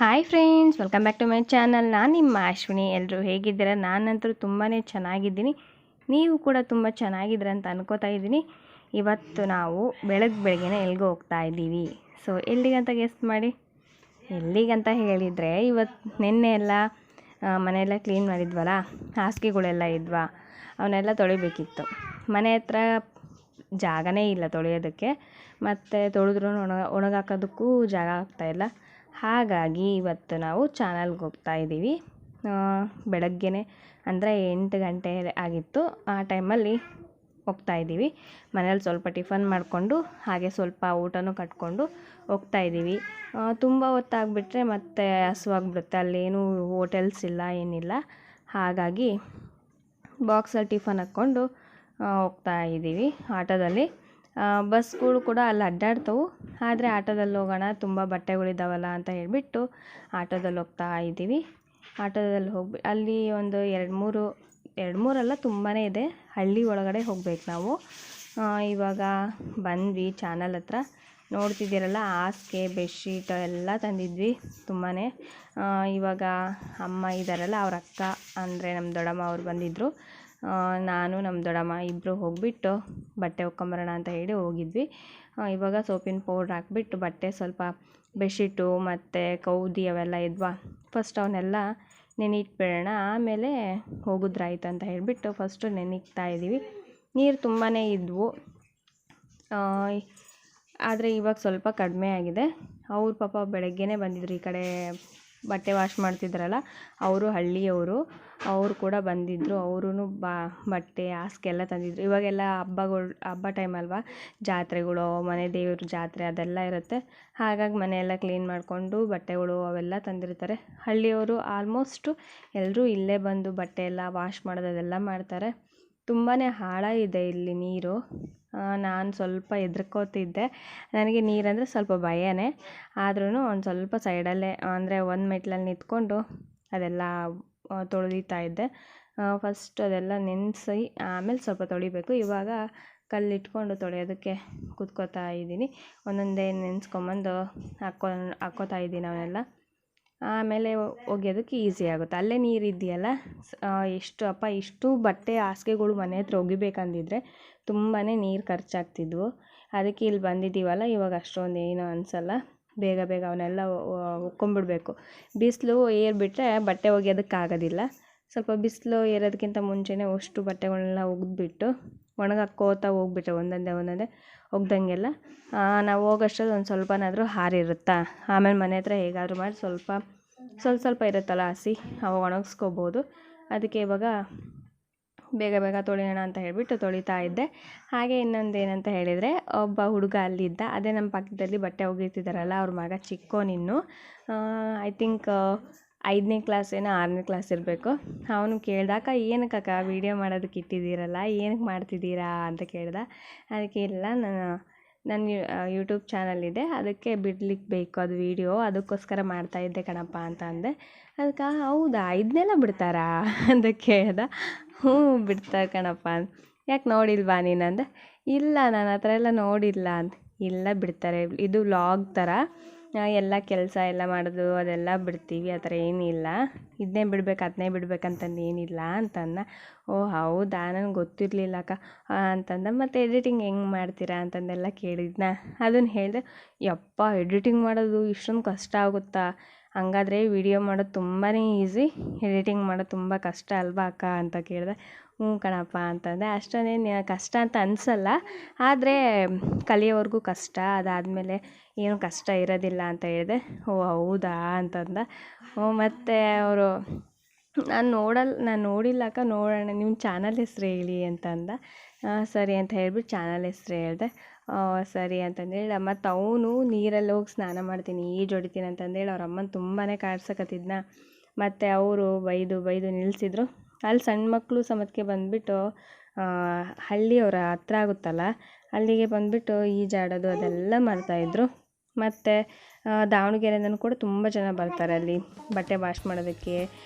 Hi friends, welcome back to my channel. ನಾನು ನಿಮ್ಮ ಅಶ್ವಿನಿ. ಎಲ್ಲರೂ ಹೇಗಿದ್ದೀರಾ? ನಾನಂತೂ ತುಂಬಾ ಚೆನ್ನಾಗಿದ್ದೀನಿ. ನೀವು ಕೂಡ ತುಂಬ ಚೆನ್ನಾಗಿದ್ದೀರ ಅಂತ ಅನ್ಕೋತಾ ಇದ್ದೀನಿ. ಇವತ್ತು ನಾವು ಬೆಳಗ್ಗೆನೇ ಎಲ್ಲಿಗೆ ಹೋಗ್ತಾ ಇದ್ದೀವಿ. ಸೊ ಎಲ್ಲಿಗಂತ ಗೆಸ್ಟ್ ಮಾಡಿ. ಎಲ್ಲಿಗಂತ ಹೇಳಿದರೆ, ಇವತ್ತು ನಿನ್ನೆ ಎಲ್ಲ ಮನೆಯೆಲ್ಲ ಕ್ಲೀನ್ ಮಾಡಿದ್ವಲ್ಲ, ಹಾಸಿಗೆಗಳೆಲ್ಲ ಇದ್ವಾ, ಅವನ್ನೆಲ್ಲ ತೊಳಿಬೇಕಿತ್ತು. ಮನೆ ಹತ್ರ ಜಾಗನೇ ಇಲ್ಲ ತೊಳೆಯೋದಕ್ಕೆ, ಮತ್ತು ತೊಳೆದ್ರೂ ಒಣಗಾಕೋದಕ್ಕೂ ಜಾಗ ಆಗ್ತಾಯಿಲ್ಲ. ಹಾಗಾಗಿ ಇವತ್ತು ನಾವು ಚಾನಲ್ಗೆ ಹೋಗ್ತಾ ಇದ್ದೀವಿ. ಬೆಳಗ್ಗೆನೇ ಅಂದರೆ 8 ಗಂಟೆ ಆಗಿತ್ತು. ಆ ಟೈಮಲ್ಲಿ ಹೋಗ್ತಾ ಇದ್ದೀವಿ. ಮನೇಲಿ ಸ್ವಲ್ಪ ಟಿಫನ್ ಮಾಡಿಕೊಂಡು ಹಾಗೆ ಸ್ವಲ್ಪ ಊಟನೂ ಕಟ್ಕೊಂಡು ಹೋಗ್ತಾ ಇದ್ದೀವಿ. ತುಂಬ ಹೊತ್ತಾಗ್ಬಿಟ್ರೆ ಮತ್ತೆ ಹಸುವಾಗ್ಬಿಡುತ್ತೆ. ಅಲ್ಲೇನೂ ಹೋಟೆಲ್ಸ್ ಇಲ್ಲ, ಏನಿಲ್ಲ. ಹಾಗಾಗಿ ಬಾಕ್ಸಲ್ಲಿ ಟಿಫನ್ ಹಾಕ್ಕೊಂಡು ಹೋಗ್ತಾ ಇದ್ದೀವಿ ಆಟೋದಲ್ಲಿ. ಬಸ್ಗಳು ಕೂಡ ಅಲ್ಲಿ ಅಡ್ಡಾಡ್ತವೆ, ಆದರೆ ಆಟೋದಲ್ಲಿ ಹೋಗೋಣ, ತುಂಬ ಬಟ್ಟೆಗಳಿದ್ದಾವಲ್ಲ ಅಂತ ಹೇಳಿಬಿಟ್ಟು ಆಟೋದಲ್ಲಿ ಹೋಗ್ತಾ ಇದ್ದೀವಿ. ಆಟೋದಲ್ಲಿ ಅಲ್ಲಿ ಒಂದು 2-3 ಅಲ್ಲ, ತುಂಬಾ ಇದೆ. ಹಳ್ಳಿ ಒಳಗಡೆ ಹೋಗ್ಬೇಕು ನಾವು. ಇವಾಗ ಬಂದ್ವಿ ಚಾನಲ್ ಹತ್ರ. ನೋಡ್ತಿದ್ದೀರಲ್ಲ, ಹಾಸಿಗೆ ಬೆಡ್ಶೀಟ್ ಎಲ್ಲ ತಂದಿದ್ವಿ ತುಂಬಾ. ಇವಾಗ ಅಮ್ಮ ಇದ್ದಾರಲ್ಲ, ಅವ್ರ ಅಕ್ಕ ಅಂದರೆ ನಮ್ಮ ದೊಡ್ಡಮ್ಮ ಅವ್ರು ಬಂದಿದ್ದರು. ನಾನು ನಮ್ಮ ದೊಡ್ಡಮ್ಮ ಇಬ್ಬರು ಹೋಗಿಬಿಟ್ಟು ಬಟ್ಟೆ ಒಕ್ಕೊಂಬರೋಣ ಅಂತ ಹೇಳಿ ಹೋಗಿದ್ವಿ. ಇವಾಗ ಸೋಪಿನ ಪೌಡ್ರ್ ಹಾಕ್ಬಿಟ್ಟು ಬಟ್ಟೆ ಸ್ವಲ್ಪ ಬೆಡ್ಶೀಟು ಮತ್ತು ಕೌದಿ ಅವೆಲ್ಲ ಇದ್ವಾ, ಫಸ್ಟ್ ಅವನ್ನೆಲ್ಲ ನೆನಿಟ್ಬಿಡೋಣ, ಆಮೇಲೆ ಹೋಗಿದ್ರಾಯ್ತು ಅಂತ ಹೇಳಿಬಿಟ್ಟು ಫಸ್ಟು ನೆನಿಕ್ತಾ ಇದ್ದೀವಿ. ನೀರು ತುಂಬಾ ಇದ್ವು, ಆದರೆ ಇವಾಗ ಸ್ವಲ್ಪ ಕಡಿಮೆ ಆಗಿದೆ. ಅವ್ರು ಪಾಪ ಬೆಳಗ್ಗೆನೇ ಬಂದಿದ್ರು. ಈ ಕಡೆ ಬಟ್ಟೆ ವಾಶ್ ಮಾಡ್ತಿದ್ರಲ್ಲ, ಅವರು ಹಳ್ಳಿಯವರು, ಅವರು ಕೂಡ ಬಂದಿದ್ದರು. ಅವರು ಬಟ್ಟೆ ಹಾಸಿಗೆ ಎಲ್ಲ ತಂದಿದ್ರು. ಇವಾಗೆಲ್ಲ ಹಬ್ಬ ಟೈಮ್ ಅಲ್ವಾ, ಜಾತ್ರೆಗಳು, ಮನೆ ದೇವ್ರ ಜಾತ್ರೆ ಅದೆಲ್ಲ ಇರುತ್ತೆ. ಹಾಗಾಗಿ ಮನೆಯೆಲ್ಲ ಕ್ಲೀನ್ ಮಾಡಿಕೊಂಡು ಬಟ್ಟೆಗಳು ಅವೆಲ್ಲ ತಂದಿರ್ತಾರೆ. ಹಳ್ಳಿಯವರು ಆಲ್ಮೋಸ್ಟು ಎಲ್ಲರೂ ಇಲ್ಲೇ ಬಂದು ಬಟ್ಟೆ ಎಲ್ಲ ವಾಶ್ ಮಾಡೋದು ಅದೆಲ್ಲ ಮಾಡ್ತಾರೆ. ತುಂಬಾ ಆಳ ಇದೆ ಇಲ್ಲಿ ನೀರು. ನಾನು ಸ್ವಲ್ಪ ಹೆದ್ರ್ಕೋತಿದ್ದೆ. ನನಗೆ ನೀರಂದರೆ ಸ್ವಲ್ಪ ಭಯನೇ. ಆದ್ರೂ ಒಂದು ಸ್ವಲ್ಪ ಸೈಡಲ್ಲೇ ಅಂದರೆ ಒಂದು ಮೆಟ್ಲಲ್ಲಿ ನಿಂತ್ಕೊಂಡು ಅದೆಲ್ಲ ತೊಳಿತಾ ಇದ್ದೆ. ಫಸ್ಟ್ ಅದೆಲ್ಲ ನೆನೆಸಿ ಆಮೇಲೆ ಸ್ವಲ್ಪ ತೊಳಿಬೇಕು. ಇವಾಗ ಕಲ್ಲಿಟ್ಕೊಂಡು ತೊಳೆಯೋದಕ್ಕೆ ಕೂತ್ಕೋತಾ ಇದ್ದೀನಿ. ಒಂದೊಂದೇ ನೆನೆಸ್ಕೊಂಬಂದು ಹಾಕ್ಕೋತಾ ಇದ್ದೀನಿ ಅವನ್ನೆಲ್ಲ. ಆಮೇಲೆ ಒಗೆಯೋದಕ್ಕೆ ಈಸಿ ಆಗುತ್ತೆ. ಅಲ್ಲೇ ನೀರು ಇದೆಯಲ್ಲ, ಇಷ್ಟು ಬಟ್ಟೆ ಹಾಸಿಗೆಗಳು ಮನೆ ಹತ್ರ ಒಗಿಬೇಕಂದಿದ್ರೆ ತುಂಬಾ ನೀರು ಖರ್ಚಾಗ್ತಿದ್ವು. ಅದಕ್ಕೆ ಇಲ್ಲಿ ಬಂದಿದ್ದೀವಲ್ಲ, ಇವಾಗ ಅಷ್ಟೊಂದು ಏನು ಅನಿಸಲ್ಲ. ಬೇಗ ಅವನ್ನೆಲ್ಲ ಒಕ್ಕೊಂಬಿಡ್ಬೇಕು. ಬಿಸಿಲು ಏರ್ಬಿಟ್ರೆ ಬಟ್ಟೆ ಒಗೆಯೋದಕ್ಕಾಗೋದಿಲ್ಲ. ಸ್ವಲ್ಪ ಬಿಸಿಲು ಏರೋದಕ್ಕಿಂತ ಮುಂಚೆನೇ ಅಷ್ಟು ಬಟ್ಟೆಗಳನ್ನೆಲ್ಲ ಒಗೆದ್ಬಿಟ್ಟು ಒಣಗಾಕೋತಾ ಹೋಗ್ಬಿಟ್ರೆ ಒಂದೊಂದೇ ಒಗ್ದಂಗೆಲ್ಲ ನಾವು ಹೋಗೋಷ್ಟರಲ್ಲಿ ಒಂದು ಸ್ವಲ್ಪನಾದರೂ ಹಾರಿರುತ್ತಾ. ಆಮೇಲೆ ಮನೆ ಹತ್ರ ಹೇಗಾದರೂ ಮಾಡಿ ಸ್ವಲ್ಪ ಇರುತ್ತಲ್ಲ ಹಸಿ, ಅವಾಗ ಒಣಗಿಸ್ಕೋಬೋದು. ಅದಕ್ಕೆ ಇವಾಗ ಬೇಗ ತೊಳೆಯೋಣ ಅಂತ ಹೇಳಿಬಿಟ್ಟು ತೊಳಿತಾ ಇದ್ದೆ. ಹಾಗೆ ಇನ್ನೊಂದು ಏನಂತ ಹೇಳಿದರೆ, ಒಬ್ಬ ಹುಡುಗ ಅಲ್ಲಿದ್ದ. ಅದೇ ನಮ್ಮ ಪಕ್ಕದಲ್ಲಿ ಬಟ್ಟೆ ಒಗಿತಿದ್ದಾರಲ್ಲ, ಅವ್ರ ಮಗ ಚಿಕ್ಕೋನಿನ್ನು. ಐ ಥಿಂಕ್ 5ನೇ ಕ್ಲಾಸ್ ಏನೋ 6ನೇ ಕ್ಲಾಸ್ ಇರಬೇಕು. ಅವನು ಕೇಳ್ದಾಕ, ಏನಕ್ಕಕ್ಕ ವೀಡಿಯೋ ಮಾಡೋದಕ್ಕೆ ಇಟ್ಟಿದ್ದೀರಲ್ಲ, ಏನಕ್ಕೆ ಮಾಡ್ತಿದ್ದೀರಾ ಅಂತ ಕೇಳ್ದ. ಅದಕ್ಕೆ ಇಲ್ಲ, ನನ್ನ ಯೂಟ್ಯೂಬ್ ಚಾನಲ್ ಇದೆ, ಅದಕ್ಕೆ ಬಿಡ್ಲಿಕ್ಕೆ ಬೇಕು ಅದು ವೀಡಿಯೋ, ಅದಕ್ಕೋಸ್ಕರ ಮಾಡ್ತಾಯಿದ್ದೆ ಕಣಪ್ಪ ಅಂತ ಅಂದೆ. ಅದಕ್ಕೆ ಹೌದಾ, ಇದನ್ನೆಲ್ಲ ಬಿಡ್ತಾರಾ ಅಂತ ಕೇಳ್ದ. ಹ್ಞೂ ಬಿಡ್ತಾರೆ ಕಣಪ್ಪ ಅಂತ. ಯಾಕೆ ನೋಡಿಲ್ವಾ ನೀನಂದೆ. ಇಲ್ಲ, ನಾನು ಆ ಥರ ಎಲ್ಲ ನೋಡಿಲ್ಲ ಅಂತ. ಇಲ್ಲ ಬಿಡ್ತಾರೆ, ಇದು ವ್ಲಾಗ್ ಥರ, ಎಲ್ಲ ಕೆಲಸ ಎಲ್ಲ ಮಾಡೋದು ಅದೆಲ್ಲ ಬಿಡ್ತೀವಿ, ಆ ಥರ ಏನಿಲ್ಲ. ಇದನ್ನೇ ಬಿಡ್ಬೇಕು ಅದನ್ನೇ ಬಿಡ್ಬೇಕಂತಂದು ಏನಿಲ್ಲ ಅಂತಂದ. ಓ ಹೌದಾ, ನನಗೆ ಗೊತ್ತಿರಲಿಲ್ಲ ಅಕ್ಕ ಅಂತಂದ. ಮತ್ತು ಎಡಿಟಿಂಗ್ ಹೆಂಗೆ ಮಾಡ್ತೀರಾ ಅಂತಂದೆಲ್ಲ ಕೇಳಿದ್ನ. ಅದನ್ನು ಹೇಳಿದೆ. ಯಪ್ಪ, ಎಡಿಟಿಂಗ್ ಮಾಡೋದು ಇಷ್ಟೊಂದು ಕಷ್ಟ ಆಗುತ್ತಾ? ಹಂಗಾದರೆ ವಿಡಿಯೋ ಮಾಡೋದು ತುಂಬಾ ಈಸಿ, ಎಡಿಟಿಂಗ್ ಮಾಡೋದು ತುಂಬ ಕಷ್ಟ ಅಲ್ವಾ ಅಕ್ಕ ಅಂತ ಕೇಳಿದೆ. ಹ್ಞೂ ಕಣಪ್ಪ ಅಂತಂದೆ. ಅಷ್ಟೊಂದೇನು ಕಷ್ಟ ಅಂತ ಅನಿಸಲ್ಲ, ಆದರೆ ಕಲಿಯೋವರೆಗೂ ಕಷ್ಟ, ಅದಾದಮೇಲೆ ಏನು ಕಷ್ಟ ಇರೋದಿಲ್ಲ ಅಂತ ಹೇಳಿದೆ. ಓ ಹೌದಾ ಅಂತಂದ. ಮತ್ತು ಅವರು ನಾನು ನೋಡಿಲ್ಲ ಅಕ್ಕ, ನೋಡೋಣ, ನಿಮ್ಮ ಚಾನಲ್ ಹೆಸ್ರು ಹೇಳಿ ಅಂತಂದ. ಸರಿ ಅಂತ ಹೇಳ್ಬಿಟ್ಟು ಚಾನಲ್ ಹೆಸ್ರು ಹೇಳಿದೆ. ಸರಿ ಅಂತಂದೇಳಿ, ಮತ್ತು ಅವನು ನೀರಲ್ಲಿ ಹೋಗಿ ಸ್ನಾನ ಮಾಡ್ತೀನಿ, ಈಜು ಹೊಡಿತೀನಿ ಅಂತಂದೇಳಿ ಅವ್ರ ಅಮ್ಮನ ತುಂಬಾ ಕಾಡ್ಸಕತ್ತಿದ್ನ. ಮತ್ತು ಅವರು ಬೈದು ನಿಲ್ಲಿಸಿದ್ರು. ಅಲ್ಲಿ ಸಣ್ಣ ಮಕ್ಕಳು ಸಮೇತಕ್ಕೆ ಬಂದುಬಿಟ್ಟು ಹಳ್ಳಿಯವರ ಹತ್ರ ಆಗುತ್ತಲ್ಲ, ಅಲ್ಲಿಗೆ ಬಂದುಬಿಟ್ಟು ಈಜಾಡೋದು ಅದೆಲ್ಲ ಮಾಡ್ತಾಯಿದ್ರು. ಮತ್ತು ದಾವಣಗೆರೆಯಿಂದನೂ ಕೂಡ ತುಂಬ ಜನ ಬರ್ತಾರೆ ಅಲ್ಲಿ ಬಟ್ಟೆ ವಾಶ್ ಮಾಡೋದಕ್ಕೆ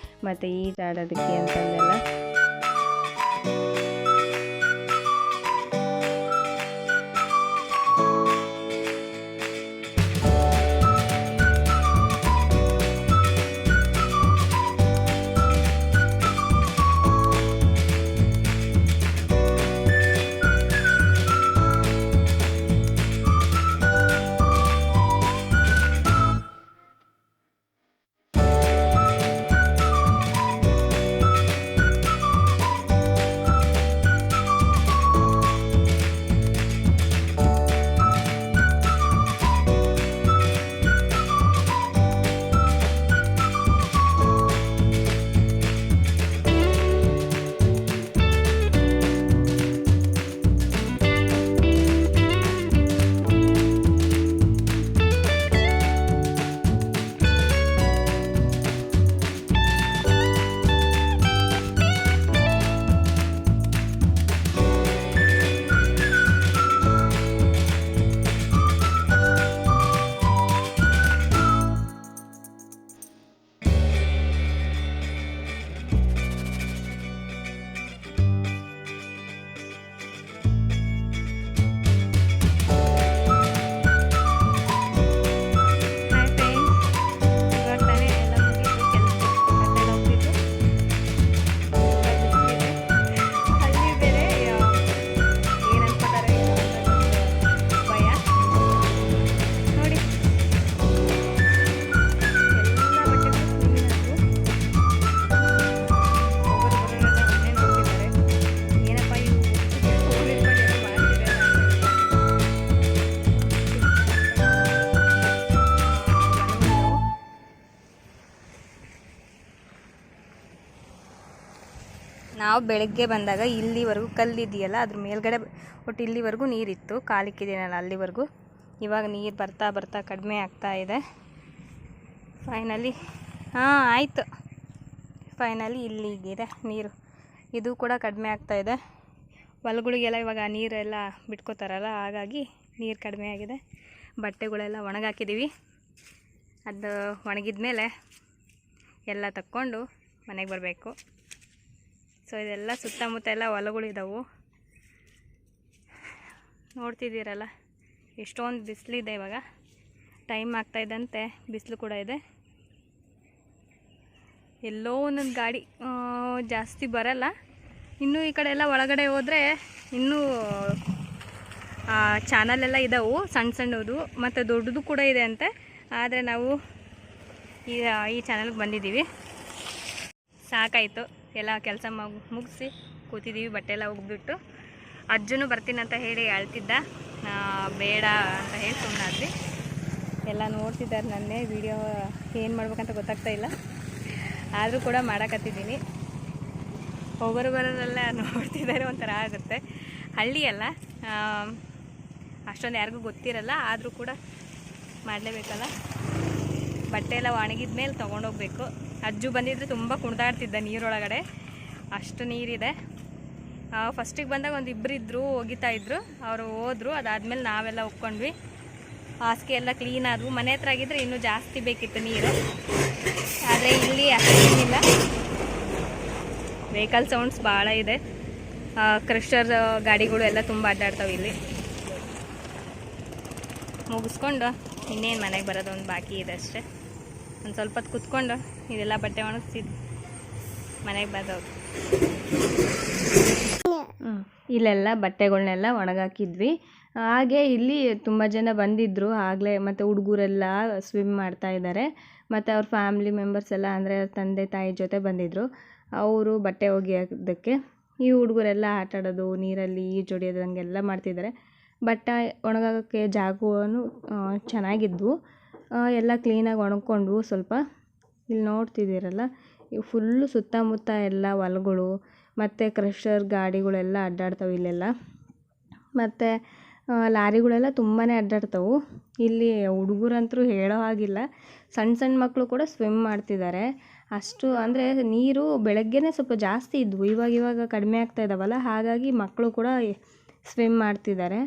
ಮತ್ತು ಈಜಾಡೋದಕ್ಕೆ ಅಂತಂದೆಲ್ಲ. ನಾವು ಬೆಳಗ್ಗೆ ಬಂದಾಗ ಇಲ್ಲಿವರೆಗೂ ಕಲ್ಲಿದೆಯಲ್ಲ ಅದ್ರ ಮೇಲ್ಗಡೆ ಒಟ್ಟು ಇಲ್ಲಿವರೆಗೂ ನೀರಿತ್ತು, ಕಾಲಿಕ್ಕಿದ್ದೀನಲ್ಲ ಅಲ್ಲಿವರೆಗೂ. ಇವಾಗ ನೀರು ಬರ್ತಾ ಬರ್ತಾ ಕಡಿಮೆ ಆಗ್ತಾ ಇದೆ. ಫೈನಲಿ ಆಯಿತು, ಫೈನಲಿ ಇಲ್ಲಿಗಿದೆ ನೀರು. ಇದು ಕೂಡ ಕಡಿಮೆ ಆಗ್ತಾ ಇದೆ. ಹೊಲಗಳಿಗೆಲ್ಲ ಇವಾಗ ನೀರೆಲ್ಲ ಬಿಟ್ಕೋತಾರಲ್ಲ, ಹಾಗಾಗಿ ನೀರು ಕಡಿಮೆ ಆಗಿದೆ. ಬಟ್ಟೆಗಳೆಲ್ಲ ಒಣಗಾಕಿದ್ದೀವಿ. ಅದು ಒಣಗಿದ ಮೇಲೆ ಎಲ್ಲ ತಕ್ಕೊಂಡು ಮನೆಗೆ ಬರಬೇಕು. ಸೊ ಇದೆಲ್ಲ ಸುತ್ತಮುತ್ತ ಎಲ್ಲ ಹೊಲಗಳಿದ್ದಾವೆ, ನೋಡ್ತಿದ್ದೀರಲ್ಲ. ಎಷ್ಟೊಂದು ಬಿಸಿಲಿದೆ. ಇವಾಗ ಟೈಮ್ ಆಗ್ತಾಯಿದ್ದಂತೆ ಬಿಸಿಲು ಕೂಡ ಇದೆ. ಎಲ್ಲೋ ಒಂದೊಂದು ಗಾಡಿ ಜಾಸ್ತಿ ಬರಲ್ಲ. ಇನ್ನೂ ಈ ಕಡೆ ಎಲ್ಲ ಒಳಗಡೆ ಹೋದರೆ ಇನ್ನೂ ಚಾನಲೆಲ್ಲ ಇದ್ದಾವೆ, ಸಣ್ಣ ಸಣ್ಣದು ಮತ್ತು ದೊಡ್ಡದು ಕೂಡ ಇದೆ ಅಂತೆ. ಆದರೆ ನಾವು ಈ ಚಾನಲ್ಗೆ ಬಂದಿದ್ದೀವಿ. ಸಾಕಾಯಿತು, ಎಲ್ಲ ಕೆಲಸ ಮುಗಿಸಿ ಕೂತಿದ್ದೀವಿ. ಬಟ್ಟೆ ಎಲ್ಲ ಹೋಗ್ಬಿಟ್ಟು ಅಜ್ಜನೂ ಬರ್ತೀನಂತ ಹೇಳಿ ಅಳ್ತಿದ್ದ, ಬೇಡ ಅಂತ ಹೇಳಿ ಸುಮ್ಮನಾದ್ವಿ. ಎಲ್ಲ ನೋಡ್ತಿದ್ದಾರೆ ನನ್ನೇ. ವಿಡಿಯೋ ಏನು ಮಾಡ್ಬೇಕಂತ ಗೊತ್ತಾಗ್ತಾ ಇಲ್ಲ, ಆದರೂ ಕೂಡ ಮಾಡೋಕತ್ತಿದ್ದೀನಿ. ಹೋಗೋರು ಬರೋರೆಲ್ಲ ನೋಡ್ತಿದ್ದಾರೆ, ಒಂಥರ ಆಗುತ್ತೆ. ಹಳ್ಳಿಯಲ್ಲ, ಅಷ್ಟೊಂದು ಯಾರಿಗೂ ಗೊತ್ತಿರಲ್ಲ, ಆದರೂ ಕೂಡ ಮಾಡಲೇಬೇಕಲ್ಲ. ಬಟ್ಟೆ ಎಲ್ಲ ಒಣಗಿದ ಮೇಲೆ ತೊಗೊಂಡೋಗ್ಬೇಕು. ಅಜ್ಜು ಬಂದಿದ್ರೆ ತುಂಬ ಕುಣಿದಾಡ್ತಿದ್ದ ನೀರೊಳಗಡೆ, ಅಷ್ಟು ನೀರಿದೆ. ಫಸ್ಟಿಗೆ ಬಂದಾಗ ಒಂದು ಇಬ್ಬರಿದ್ದರು, ಒಗಿತಾಯಿದ್ರು. ಅವರು ಹೋದರು. ಅದಾದಮೇಲೆ ನಾವೆಲ್ಲ ಒಪ್ಕೊಂಡ್ವಿ. ಹಾಸಿಗೆ ಎಲ್ಲ ಕ್ಲೀನ್ ಆದವು. ಮನೆ ಹತ್ರ ಆಗಿದ್ದರೆ ಇನ್ನೂ ಜಾಸ್ತಿ ಬೇಕಿತ್ತು ನೀರು, ಆದರೆ ಇಲ್ಲಿ ಅಷ್ಟೇನಿಲ್ಲ. ವೆಹಿಕಲ್ ಸೌಂಡ್ಸ್ ಭಾಳ ಇದೆ. ಕ್ರಷರ್ ಗಾಡಿಗಳು ಎಲ್ಲ ತುಂಬ ಅಡ್ಡಾಡ್ತಾವೆ. ಇಲ್ಲಿ ಮುಗಿಸ್ಕೊಂಡು ಇನ್ನೇನು ಮನೆಗೆ ಬರೋದು ಒಂದು ಬಾಕಿ ಇದೆ ಅಷ್ಟೇ. ಒಂದು ಸ್ವಲ್ಪ ಹೊತ್ತು ಕುತ್ಕೊಂಡು ಇದೆಲ್ಲ ಬಟ್ಟೆ ಒಣಗಿಸಿ ಮನೆಗೆ ಬರೋದು. ಇಲ್ಲೆಲ್ಲ ಬಟ್ಟೆಗಳನ್ನೆಲ್ಲ ಒಣಗಾಕಿದ್ವಿ. ಹಾಗೆ ಇಲ್ಲಿ ತುಂಬ ಜನ ಬಂದಿದ್ದರು ಆಗಲೇ. ಮತ್ತು ಹುಡುಗರೆಲ್ಲ ಸ್ವಿಮ್ ಮಾಡ್ತಾ ಇದ್ದಾರೆ. ಮತ್ತು ಅವ್ರ ಫ್ಯಾಮಿಲಿ ಮೆಂಬರ್ಸ್ ಎಲ್ಲ, ಅಂದರೆ ತಂದೆ ತಾಯಿ ಜೊತೆ ಬಂದಿದ್ದರು. ಅವರು ಬಟ್ಟೆ ಒಗೆಯೋದಕ್ಕೆ. ಈ ಹುಡುಗರೆಲ್ಲ ಆಟಾಡೋದು, ನೀರಲ್ಲಿ ಈಜೊಡಿಯೋದು ಹಂಗೆಲ್ಲ ಮಾಡ್ತಿದ್ದಾರೆ. ಬಟ್ಟೆ ಒಣಗಾಕೋಕ್ಕೆ ಜಾಗವನ್ನು ಚೆನ್ನಾಗಿದ್ವು. ಎಲ್ಲ ಕ್ಲೀನಾಗಿ ಒಣಗ್ಕೊಂಡ್ವು ಸ್ವಲ್ಪ. ಇಲ್ಲಿ ನೋಡ್ತಿದ್ದೀರಲ್ಲ, ಇವು ಫುಲ್ಲು ಸುತ್ತಮುತ್ತ ಎಲ್ಲ ಹೊಲಗಳು ಮತ್ತು ಕ್ರಷರ್ ಗಾಡಿಗಳೆಲ್ಲ ಅಡ್ಡಾಡ್ತವೆ ಇಲ್ಲೆಲ್ಲ. ಮತ್ತು ಲಾರಿಗಳೆಲ್ಲ ತುಂಬಾ ಅಡ್ಡಾಡ್ತವೆ. ಇಲ್ಲಿ ಹುಡುಗರಂತರೂ ಹೇಳೋ ಹಾಗಿಲ್ಲ, ಸಣ್ಣ ಸಣ್ಣ ಮಕ್ಕಳು ಕೂಡ ಸ್ವಿಮ್ ಮಾಡ್ತಿದ್ದಾರೆ. ಅಷ್ಟು ಅಂದರೆ ನೀರು ಬೆಳಗ್ಗೆನೇ ಸ್ವಲ್ಪ ಜಾಸ್ತಿ ಇದ್ವು, ಇವಾಗ ಕಡಿಮೆ ಆಗ್ತಾ ಇದ್ದಾವಲ್ಲ, ಹಾಗಾಗಿ ಮಕ್ಕಳು ಕೂಡ ಸ್ವಿಮ್ ಮಾಡ್ತಿದ್ದಾರೆ.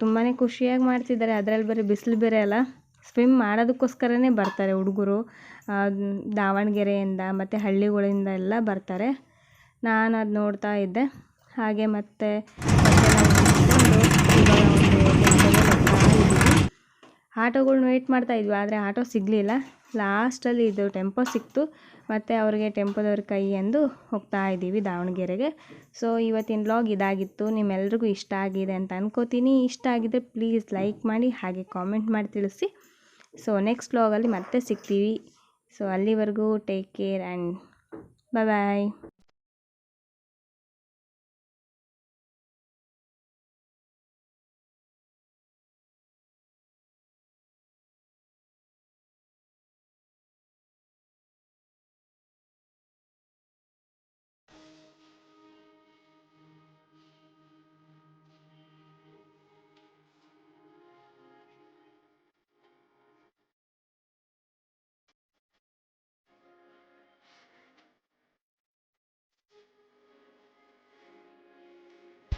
ತುಂಬಾ ಖುಷಿಯಾಗಿ ಮಾಡ್ತಿದ್ದಾರೆ. ಅದರಲ್ಲಿ ಬರೀ ಬಿಸಿಲು ಬೇರೆ ಅಲ್ಲ, ಸ್ವಿಮ್ ಮಾಡೋದಕ್ಕೋಸ್ಕರನೇ ಬರ್ತಾರೆ ಹುಡುಗರು. ದಾವಣಗೆರೆಯಿಂದ ಮತ್ತು ಹಳ್ಳಿಗಳಿಂದ ಎಲ್ಲ ಬರ್ತಾರೆ. ನಾನು ಅದು ನೋಡ್ತಾ ಇದ್ದೆ. ಹಾಗೆ ಮತ್ತು ಆಟೋಗಳ್ನ ವೆಯ್ಟ್ ಮಾಡ್ತಾಯಿದ್ವಿ, ಆದರೆ ಆಟೋ ಸಿಗಲಿಲ್ಲ. ಲಾಸ್ಟಲ್ಲಿ ಇದು ಟೆಂಪೋ ಸಿಕ್ತು. ಮತ್ತು ಅವ್ರಿಗೆ ಟೆಂಪೋದವ್ರ ಕೈ ಎಂದು ಹೋಗ್ತಾ ಇದ್ದೀವಿ ದಾವಣಗೆರೆಗೆ. ಸೊ ಇವತ್ತಿನ ವ್ಲಾಗ್ ಇದಾಗಿತ್ತು. ನಿಮ್ಮೆಲ್ರಿಗೂ ಇಷ್ಟ ಆಗಿದೆ ಅಂತ ಅನ್ಕೋತೀನಿ. ಇಷ್ಟ ಆಗಿದ್ದರೆ ಪ್ಲೀಸ್ ಲೈಕ್ ಮಾಡಿ, ಹಾಗೆ ಕಾಮೆಂಟ್ ಮಾಡಿ ತಿಳಿಸಿ. ಸೊ ನೆಕ್ಸ್ಟ್ ವ್ಲಾಗಲ್ಲಿ ಮತ್ತೆ ಸಿಗ್ತೀವಿ. ಸೊ ಅಲ್ಲಿವರೆಗೂ ಟೇಕ್ ಕೇರ್ ಆ್ಯಂಡ್ ಬಾಯ್.